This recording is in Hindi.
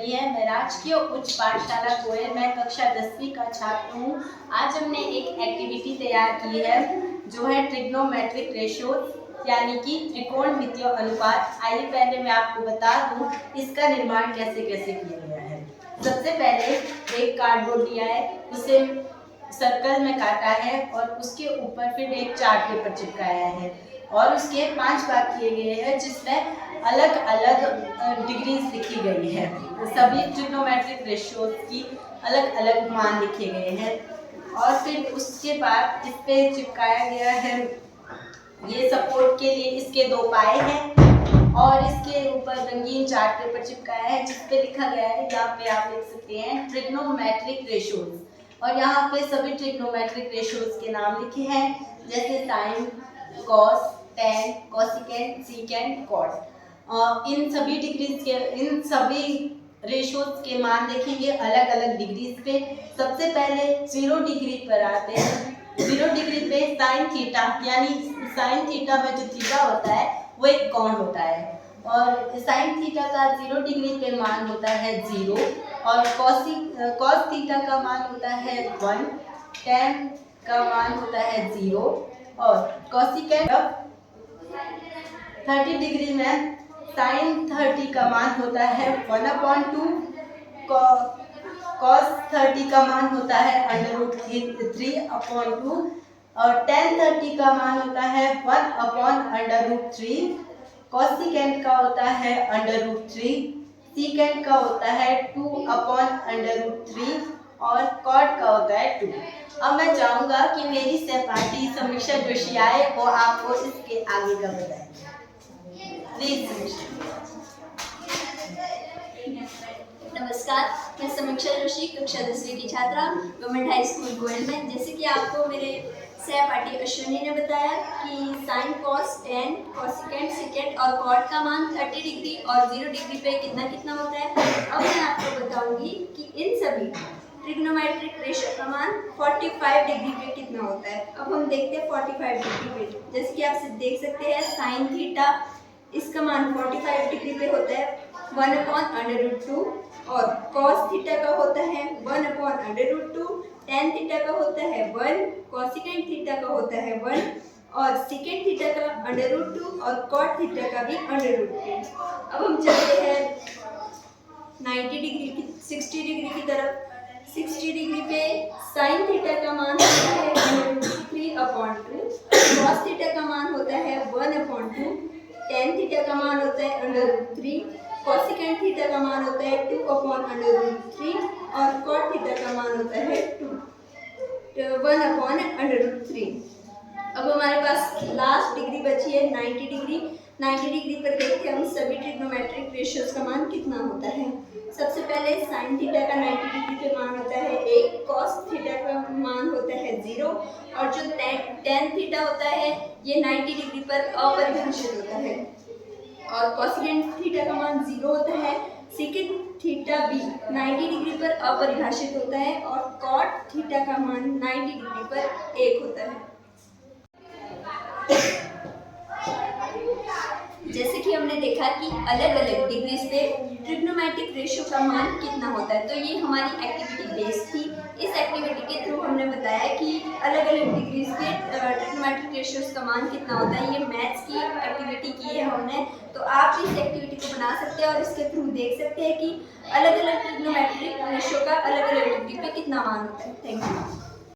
रही है। मैं राजकीय उच्च पाठशाला कोयल में कक्षा 10वीं का छात्र हूँ। आज हमने एक एक्टिविटी तैयार की है जो है ट्रिग्नोमेट्रिक रेशियो यानी कि त्रिकोणमितीय अनुपात। आइए पहले मैं आपको बता दूँ इसका निर्माण कैसे कैसे किया गया है। सबसे पहले एक कार्डबोर्ड लिया है, उसे सर्कल में काटा है और उसके ऊपर फिर एक चार्ट पेपर चिपकाया है और उसके 5 भाग किए गए हैं जिसमें अलग अलग डिग्रीज लिखी गई है। सभी ट्रिग्नोमेट्रिक रेशियोज की अलग अलग मान लिखे गए हैं और फिर उसके बाद इस पे चिपकाया गया है। ये सपोर्ट के लिए इसके 2 पाए हैं और इसके ऊपर रंगीन चार्ट पेपर चिपकाया है जिस पे लिखा गया है, यहाँ पे आप लिख सकते हैं ट्रिग्नोमेट्रिक रेशियोज। और यहाँ पे सभी ट्रिग्नोमेट्रिक रेशियोज के नाम लिखे हैं जैसे sine, cos, tan, cosecant, secant, cot. इन सभी रेशियोज के मान देखेंगे अलग अलग डिग्रीज पे। सबसे पहले 0 डिग्री पर आते हैं। 0 डिग्री पे साइन थीटा यानी साइन थीटा में जो थीटा होता है वो एक कोण होता है और साइन थीटा का 0 डिग्री पे मान होता है 0 और कॉस थीटा का मान होता है 1, टेन का मान होता है 0 और कोसिकेंट 30 डिग्री में साइन 30 का मान होता है 1/2, कॉस 30 का मान होता है √3/2 और टेन 30 का मान होता है 1/√3, कोसिकेंट का होता है √3, सीकेंट का होता है 2/√3 और कॉट का होता है 2। अब मैं चाहूँगा कि मेरी सहपाठी समीक्षा जोशी आए वो आपको इसके आगे का बताएंगे। प्लीज समीक्षा। नमस्कार, मैं समीक्षा जोशी कक्षा 10वीं की छात्रा गवर्नमेंट हाई स्कूल कोयल में। जैसे कि आपको मेरे सहपाठी अश्विनी ने बताया कि sine, cos, tan, cosecant, secant और कॉट का मान 30 डिग्री और 0 डिग्री पे कितना कितना होता है। अब मैं आपको बताऊंगी कि इन सभी ट्रिग्नोमेट्रिक रेशियो का मान 45 डिग्री पे कितना होता है। अब हम देखते हैं 45 डिग्री पे। जैसे कि आप देख सकते हैं साइन थीटा, इसका मान 45 डिग्री पे होता है 1/√2 और कॉस थीटा का होता है 1/√2, टेन थीटा का होता है 1, कोसिकेंट थीटा का होता है 1 और सीकेंट थीटा का √2 और कॉट थीटा का भी √2। अब हम चलते हैं 60 डिग्री की तरफ। 60 डिग्री पे साइन थीटा का मान होता है √3/2, कॉस थीटा का मान होता है 1/2, टेन थीटा का मान होता है √3, कोसिकेंट थीटा का मान होता है 2/√3 और कॉट थीटा का मान होता है 1/√3। अब हमारे पास लास्ट डिग्री बची है 90 डिग्री। 90 डिग्री पर देखते हैं हम सभी ट्रिग्नोमेट्रिक रेशियोज का मान कितना होता है। सबसे पहले साइन थीटा का 90 डिग्री पे मान होता है 1, कॉस थीटा का मान होता है 0 और जो टेन थीटा होता है ये 90 डिग्री पर अपरिभाषित होता है और कोसिकेंट थीटा का मान 0 होता है। सीकेंट थीटा भी 90 डिग्री पर अपरिभाषित होता है और कॉट थीटा का मान 90 डिग्री पर 1 होता है। जैसे कि हमने देखा कि अलग अलग डिग्रीज पे ट्रिग्नोमेट्रिक रेशियो का मान कितना होता है, तो ये हमारी एक्टिविटी बेस्ड थी। इस एक्टिविटी के थ्रू हमने बताया कि अलग अलग डिग्रीज पे ट्रिग्नोमेट्रिक रेशियोज का मान कितना होता है। ये मैथ्स की एक्टिविटी की है हमने, तो आप इस एक्टिविटी को बना सकते हैं और इसके थ्रू देख सकते हैं कि अलग अलग ट्रिग्नोमेट्रिक रेशियो का अलग अलग डिग्री पे कितना मान होता है। Thank you.